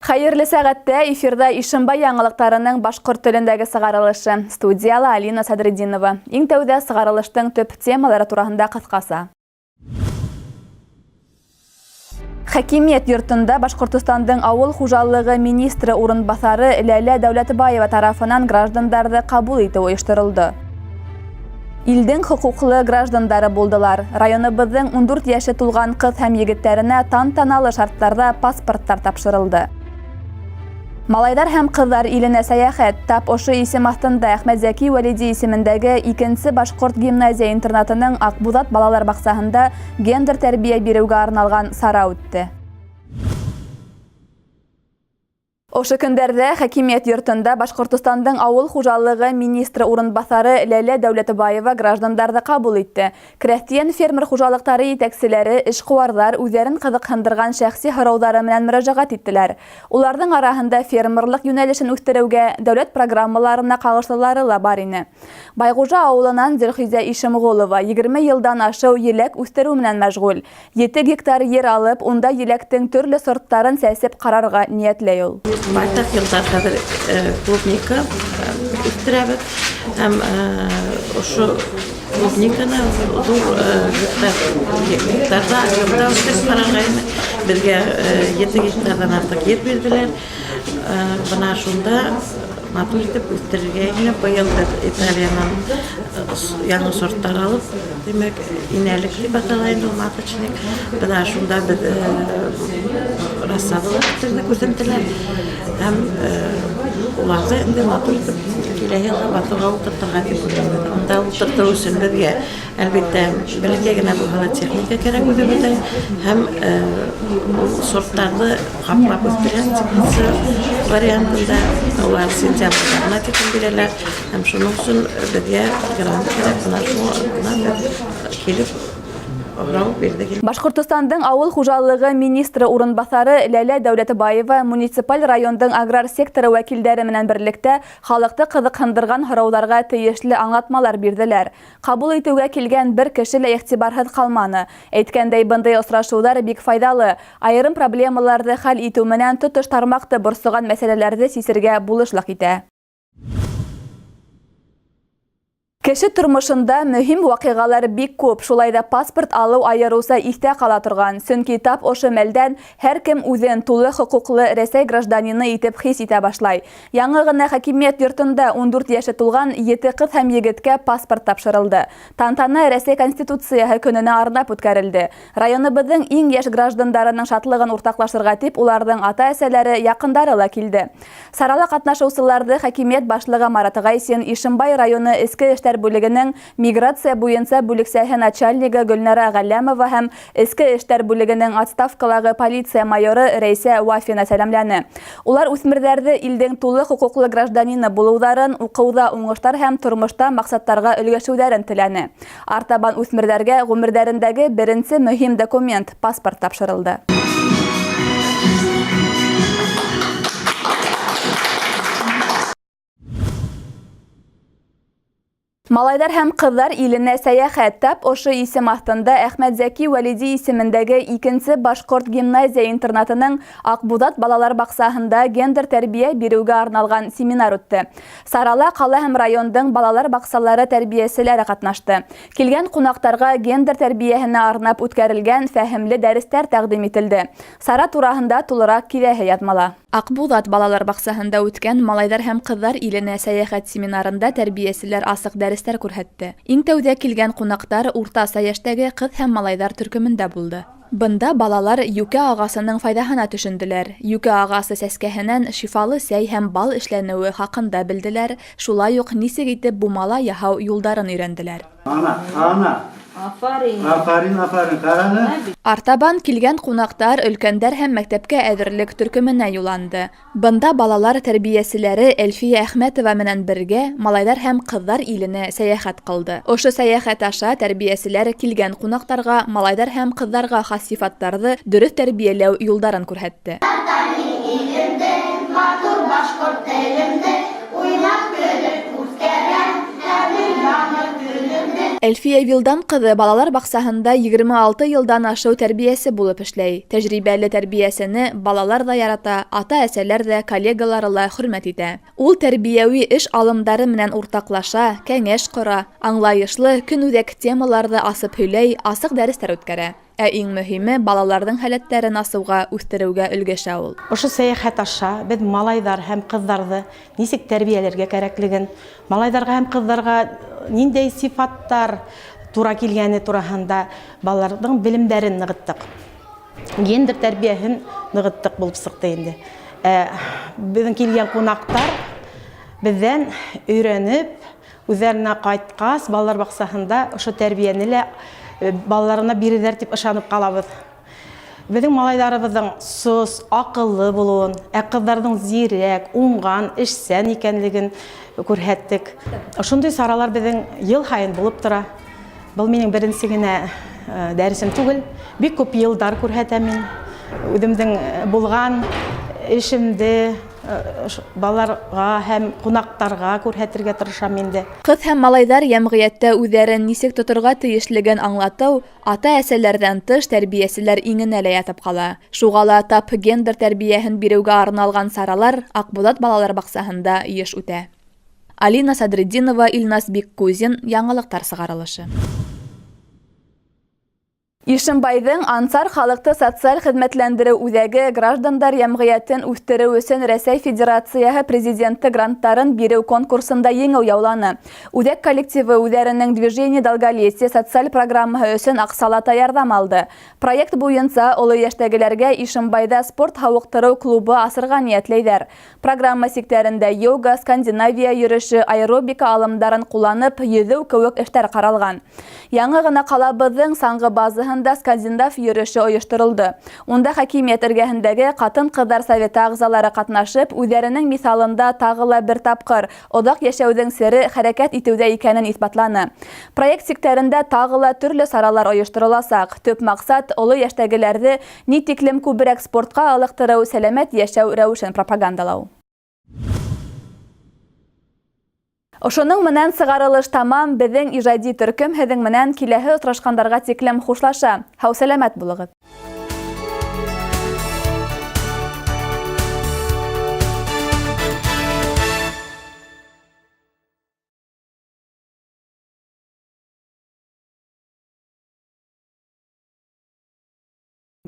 Хайырлы сәгатьтә эфирда Ишембай яңалыктарының башкорт телендәге сыгарылышы. Студияла Алина Садридинова. Иң тәүдә сыгарылыштың төп темалары турында кыскасы. Хакимият йортында Башкортостандың авыл хуҗалыгы министры урынбасары Ләлә Дәүләтбаева тарафынан граждандарды кабул итү оештырылды. Илдең хукуклы граждандары булдылар. Районыбызның 14 яше тулган кыз һәм егетләренә тантаналы шартларда паспорттар тапшырылды. Малайдар һәм кызлар иленә сәяхәт. Тап ошы исем астында Әхмәт Зәки Вәлиди исемендәге 2нче башкорт гимназия интернатының Акбузат балалар баксаһында гендер тәрбия бирүгә арналган сара үтте. Ошы көндәрдә Хакимият йортында Башкортостандың авыл хуҗалыгы министры урынбасары Ләлә Дәүләтбаева граждандарды кабул итте. Крәстиян фермер хуҗалыктары итәкчеләре, эшкуарлар үзләрен кызыксындырган шәхси һорауҙары менән мөрәҗәгать иттеләр. Уларның араһында фермерлык юнәлешен үстерүгә дәүләт программаларына кагышлылары ла бар ине. Байгужа авылынан Зөлхизә Ишемғолова 20 елдан ашыу еләк үстерү менән мәшғүл. 7 гектар ер алып, унда еләктең төрле сорттарын сәсеп карарга ниятләй ул. Байтак йылдар хәзер клубника үстерәбез һәм ошо клубниканы зур гектарда үстереп карарга безгә 7 гектардан артык yer бирделәр. Бына шунда матур итеп үстерергә генә быел Италиянан яңа сорттар алып, демәк, инәлек дип аталган ул маточник. Бына шунда без рассадалар күрсәтәләр. Һәм уларга инде матур итеп киләһе батырга утыртырга дип уйлыйм. Анда утыртыру өчен безгә әлбәттә бәләкәй генә булган техника кирәк үзебездә һәм сорттарны каплап үстергән вариантында улар сентябрьдә тикин бирәләр һәм шуның өчен безгә грант кирәк булган килеп Башкортостандың авыл хуҗалыгы министры урынбасары Ләлә Дәүләтбаева муниципаль райондың аграр секторы вәкилләре менән берлектә халыкты кызыксындырган һорауларга тиешле аңлатмалар бирделәр. Кабул итүгә килгән бер кеше лә игътибарһыз калманы. Әйткәндәй, бындай очрашулар бик файдалы. Айрым проблемаларны хәл итү менән тотыш тармакты борсыган мәсьәләләрне сисергә булышлык итә. Кеше тормышында мөһим вакыйгалар бик күп, шулай да паспорт алу айырыуса истә кала торган. Сөнки тап ошы мәлдән һәркем үзен тулы хокуклы Рәсәй гражданины итеп хис итә башлай. Яңа гына Хакимият йортында 14 яше тулган 7 кыз һәм егеткә паспорт тапшырылды. Тантана Рәсәй Конституцияһы көненә арнап үткәрелде. Районыбызның иң яшь граждандарының шатлыгын уртаклашырга дип уларның ата-әсәләре, якындары ла килде. Сарала катнашучыларны Хакимият башлыгы Марат Гайсин, Ишембай районы эске эшләр бүлегенең миграция буенча бүлексәһе начальнигы Гөлнара Галләмова һәм эске эшләр бүлегенең отставкалагы полиция майоры Рәйсә Вафина сәламләне. Улар үсмерләрне илдең тулы хукуклы гражданины булуларын, укыуда уңыштар һәм тормышта максаттарга өлгәшүләрен теләне. Артабан үсмерләргә гомердәрендәге беренче мөһим документ паспорт тапшырылды. Малайдар һәм кызлар иленә сәяхәт. Тап ошы исем астында Әхмәт Зәки Вәлиди исемендәге 2нче башкорт гимназия интернатының Акбузат балалар баксаһында гендер тәрбия бирүгә арналган семинар үтте. Сарала кала һәм райондың балалар баксалары тәрбияселәре катнашты. Килгән кунактарга гендер тәрбияһенә арнап үткәрелгән фәһемле дәресләр тәкъдим ителде. Сара турында тулырак киләһе язмала. Акбузат балалар баксаһында үткән малайдар һәм кызлар иленә сәяхәт семинарында тәрбияселәр асык дәресләр күрһәтте. Иң тәүдә килгән кунактар уртаса яшьтәге кыз һәм малайдар төркемендә булды. Бында балалар юкә агасының файдаһына төшенделәр. Юкә агасы сәскәһенән шифалы сәй һәм бал эшләнүе хакында белделәр. Шулай ук нисек итеп бумала яһау юлдарын өйрәнделәр. Афарин, караны. Артабан килгән кунактар өлкәндәр һәм мәктәпкә әзерлек төркеменә юлланды. Бында балалар тәрбияселәре Әлфия Әхмәтова менән бергә малайдар һәм кызлар иленә сәяхәт кылды. Ошы сәяхәт аша тәрбияселәр килгән кунактарга малайдар һәм кызларга хас сифаттарны дөрес тәрбияләү юлдарын күрһәтте. Әлфия Вилдан кызы балалар баксаһында 26 йылдан ашыу тәрбиясе булып эшләй. Тәҗрибәле тәрбиясене балалар да ярата, ата-әсәләр дә, коллегалары ла хөрмәт итә. Ул тәрбияви эш алымдары менән уртаклаша, кәңәш кора, аңлайышлы көнүҙәк темаларҙы асып һөйләй, асыҡ дәрестәр үткәрә. Ә иң мөһиме балаларҙың һәләттәрен асыуға, үҫтереүгә өлгәшә ул. Ошо сәйәхәт аша беҙ малайҙар һәм ҡыҙҙарҙы нисек тәрбиәләргә кәрәклеген, малайҙарға һәм ҡыҙҙарға ниндәй сифаттар тура килгәне тураһында балаларҙың белемдәрен нығыттыҡ. Гендер тәрбиәһен нығыттыҡ булып сыҡты инде. Беҙҙең килгән ҡунаҡтар беҙҙән өйрәнеп, үҙҙәренә ҡайтҡас, балалар баҡсаһында ошо тәрбиәне лә балаларына бирҙәр тип ышанып ҡалабыҙ. Беҙҙең малайҙарыбыҙҙың сос, аҡыллы булыуын, ҡыҙҙарҙың зирәк, уңған, эшсән икәнлеген күрһәттек. Ошондай саралар беҙҙең йыл һайын булып тора. Был минең беренсе генә дәресем түгел. Бик күп йылдар күрһәтәм мин. Үҙемдең булған эшемде балаларға һәм ҡунаҡтарға күрһәтергә тырышам инде. Ҡыҙ һәм малайҙар йәмғиәттә үҙҙәрен нисек тоторға тейешлеген аңлатыу ата-әсәләрҙән тыш тәрбиәселәр иңенә лә ятып ҡала. Шуға ла тап гендер тәрбиәһен биреүгә арналған саралар Аҡбуҙат балалар баҡсаһында йыш үтә. Алина Садриддинова, Илнас Биккузин, Яңылыҡтар сығарылышы. Ишембайҙың Ансар халыҡты социаль хеҙмәтләндереү үҙәге граждандар йәмғиәтен үҫтереү өсөн Рәсәй Федерацияһы президенты гранттарын биреү конкурсында еңеү яуланы. Үҙәк коллективы үҙҙәренең «Движение долголетия» социаль программаһы өсөн аҡсалата ярҙам алды. Проект буйынса оло йәштәгеләргә Ишембайҙа спорт һауыҡтырыу клубы асырға ниәтләйҙәр. Программа сиктәрендә йога, Скандинавия йөрөшө, аэробика алымдарын ҡулланып, йөҙөү кеүек эштәр ҡаралған. Яңы ғына ҡалабыҙҙың саңғы базыһында Скандинав йөрөшө ойоштырылды. Унда хакимиәт эргәһендәге ҡатын-ҡыҙҙар советы ағзалары ҡатнашып, үҙҙәренең миҫалында тағы ла бер тапҡыр оҙаҡ йәшәүҙең сере хәрәкәт итеүҙә икәнен иҫбатланы. Проект сиктәрендә тағы ла төрлө саралар ойоштороласаҡ. Төп маҡсат оло йәштәгеләрҙе ни тиклем күберәк спортҡа алыҡтырыу, сәләмәт йәшәү рәүешен пропагандалау. Ошоның менән сығарылыш тамам. Беҙҙең ижади төркөм һеҙҙең менән киләһе осрашҡандарға тиклем хушлаша. Һау сәләмәт булығыҙ.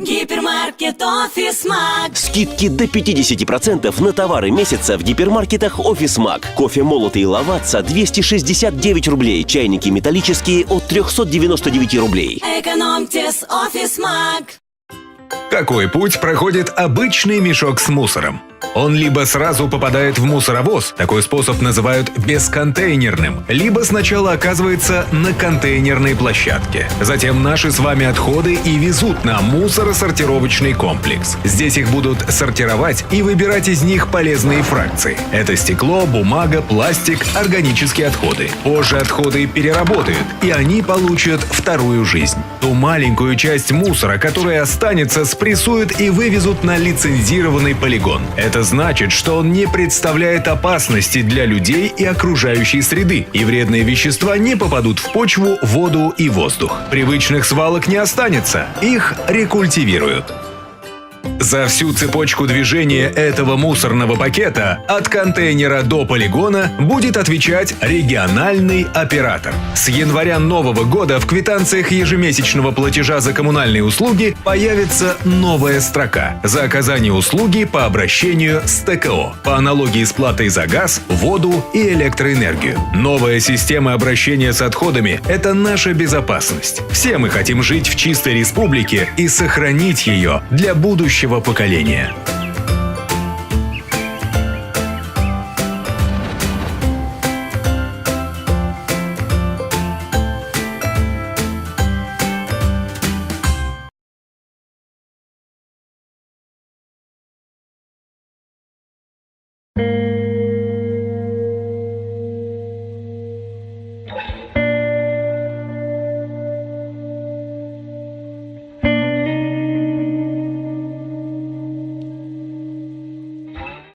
Гипермаркет «Офисмаг». Скидки до 50% на товары месяца в гипермаркетах «Офисмаг». Кофе молотый «Лаватца» 269 рублей. Чайники металлические от 399 рублей. Экономьте с «Офисмаг». Какой путь проходит обычный мешок с мусором? Он либо сразу попадает в мусоровоз, такой способ называют бесконтейнерным, либо сначала оказывается на контейнерной площадке. Затем наши с вами отходы и везут на мусоросортировочный комплекс. Здесь их будут сортировать и выбирать из них полезные фракции. Это стекло, бумага, пластик, органические отходы. Позже отходы переработают, и они получат вторую жизнь. Ту маленькую часть мусора, которая останется, спрессуют и вывезут на лицензированный полигон. Это значит, что он не представляет опасности для людей и окружающей среды, и вредные вещества не попадут в почву, воду и воздух. Привычных свалок не останется, их рекультивируют. За всю цепочку движения этого мусорного пакета от контейнера до полигона будет отвечать региональный оператор. С января нового года в квитанциях ежемесячного платежа за коммунальные услуги появится новая строка «За оказание услуги по обращению с ТКО» по аналогии с платой за газ, воду и электроэнергию. Новая система обращения с отходами – это наша безопасность. Все мы хотим жить в чистой республике и сохранить ее для будущего поколения.